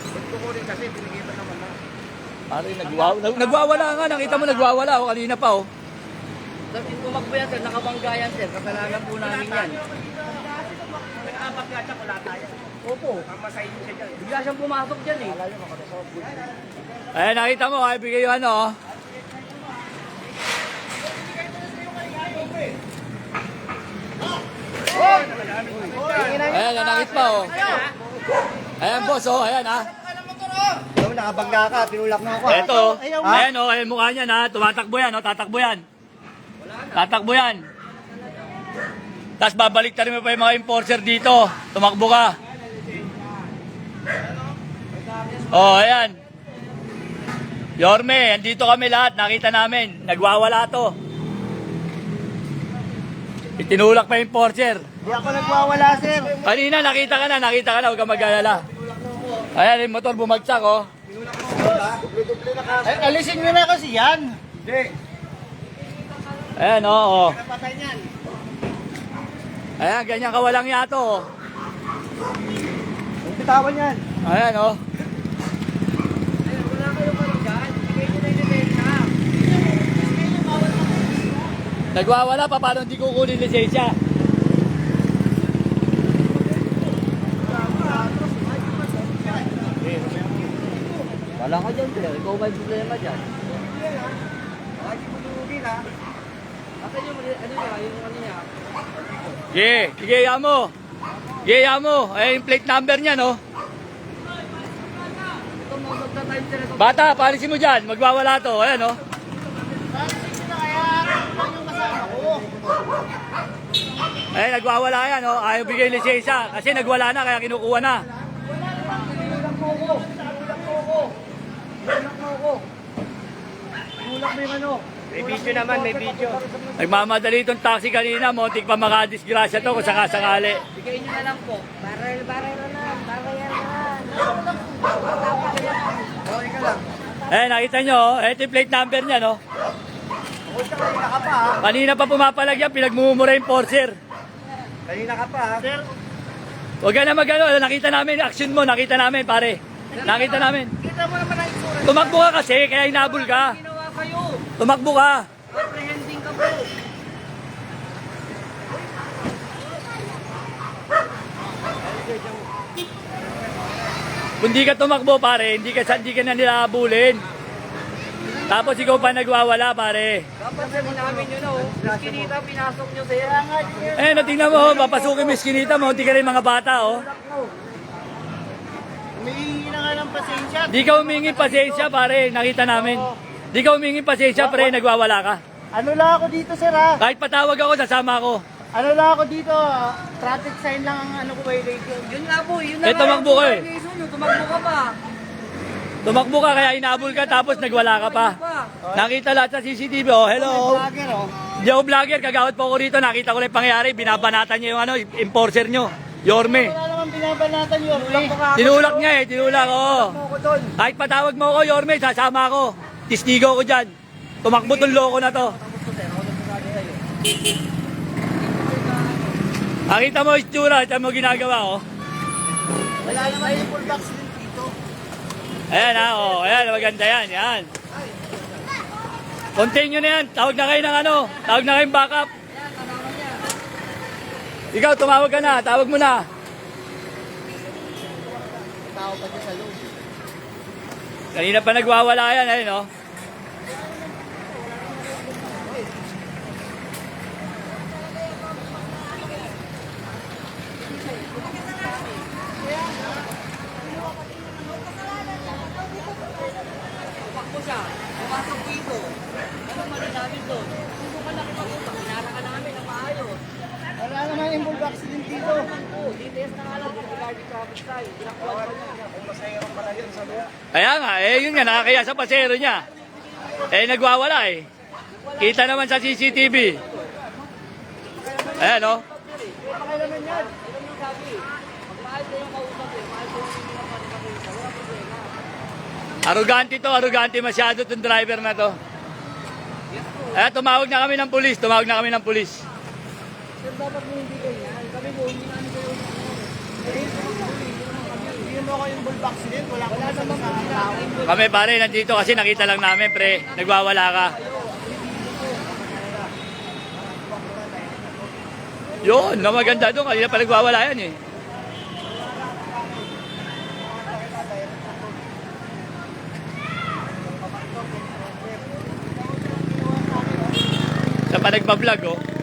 Kukunin kasi, pinigyan naman na. Pare, nagwawala nga. Nakita mo nagwawala. O, kanina pa, oh. Sir, tumakbo yan, sir. Nakabangga yan, sir. Kasalanan po namin yan. Nag-abag yata, wala tayo. Opo. Ang masayin siya dyan. Bigla siyang pumasok dyan eh. Ayan, nakita mo. Ay, bigay yung ano, oh. Ayan, nanakit pa, oh. Ayan, boss, oh. Ayan, ha. Ikaw, nakabangga ka, tinulak mo ako. Eto, oh. Ayan, oh. Ayan, mukha niya, na. Tumatakbo yan, oh. Tatakbo yan. Tatakbo yan. Tapos babalik na rin mo pa yung mga enforcer dito. Tumakbo ka. Oh, ayan. Yorme, andito kami lahat. Nakita namin. Nagwawala to. Itinulak pa yung enforcer. Hindi ako nagwawala, sir. Kanina, nakita ka na. Huwag ka mag-alala. Ayan, yung motor bumagsak, oh. Ay, alisin nyo na kasi yan. Hindi. Ayan, oh. Napatay niyan. Ayan, ganyan kawalang yato, oh. Ang bitawan yan. Ayan, oh. Wala kayong kalagyan. Bigay nyo na yung lisensya. Nagwawala pa, paano hindi kukunin lisensya? Wala ka dyan, sir. Ikaw ba yung problema dyan? Lagi mo tumugin, ha? Asan yung ano niya? Sige, yamo. Ayan yung plate number niya, no? Ito, magta-time, sir. Ito. Bata, palisin mo dyan. Magwawala to. Ayan, no? Ayan, nagwawala yan, no? Ayaw bigay lisensya. Kasi nagwala na, kaya kinukuha na. Tulak mo yung ano. May video naman, may video. Nagmamadali itong taxi kanina. Montik pa makadisgrasya to kung sakasakali. Bigay nyo na lang po. Barrel na lang, barrel na. Okay ka lang. Ayan, nakita nyo, oh. Ito yung plate number niya, no? Huwag ka kanina ka pa, ha? Kanina pa pumapalagyan, pinagmumura yung enforcer. Kanina ka pa, ha? Sir, Huwag ka na magano, nakita namin, action mo, nakita namin, pare. Nakita namin. kita mo naman ang itsura. Tumakbo ka kasi, kaya hinabol ka. Ginawa kayo. Tumakbo ka. Apprehending ka po. Kung di ka tumakbo, pare, hindi ka na nila habulin. Tapos ikaw pa nagwawala, pare. Dapat sir, namin yun na oh. Kinita, pinasok nyo sir. Eh, natingnan mo, papasukin mo yung skinita mo, hindi ka rin mga bata, oh. Umihingi na nga ng pasensya. Di ka humingi pasensya, pare, nakita namin. Di ka humingi pasensya, pare, nagwawala ka. Ano lang ako dito, sir, ha? Kahit patawag ako, sasama ako. Ano lang ako dito, traffic sign lang ang ano ko violation. Yun nga po, yun na Eh, tumakbo ka eh. Tumakbo ka pa. Tumakbo ka, kaya hinabol ka, tapos nagwala ka pa. Nakita lahat sa CCTV, oh, hello. Vlogger, oh. Hindi ako vlogger, kagawad po ako rito, nakita ko lang yung pangyayari, binabanatan niya yung ano, enforcer nyo, Yorme. Wala naman binabanatan yun. Tinulak niya eh, tinulak, oo. Ako doon. Kahit patawag mo ako, Yorme, sasama ako. Tistigo ko dyan. Tumakbo tong loko na to. Nakita mo yung itsura, ito mo ginagawa, oh. Wala naman yung full box din dito. Ayan ha, oh, ayan, maganda yan, yan. Continue na yan, tawag na kayo ng ano, tawag na kayong backup. Ikaw, tumawag ka na, tawag mo na. Tao pa dyan sa loob. Kanina pa nagwawala yan, ayun, oh. Tumakbo siya. Pumasok dito. Ano mali namin doon? Kung ka nakipag-usap, pinara ka namin ng maayos. Wala naman yung full box din dito. Oo, DTS na nga lang po, regarding traffic tayo. Pinakuha pa niya. Kung masayang pala yun, sabi nga. Kaya nga, eh yun nga, nakakaya sa pasero niya. Eh nagwawala eh. Kita naman sa CCTV. Ayan oh. Pakialaman yan. Ito yung sabi, pag maayos na yung kausap eh, maayos na yung pinapakita, wala problema. Arugante masyado itong driver na to. Eh, tumawag na kami ng pulis, Sir, dapat mo hindi ganyan. Kami po, hindi namin kayo. Hindi mo ko yung bull accident, wala ko sa tao. Kami pare, nandito kasi nakita lang namin pre, nagwawala ka. Yun, na maganda doon, kanina pa nagwawala yan eh. Sa pa nagpa-vlog oh.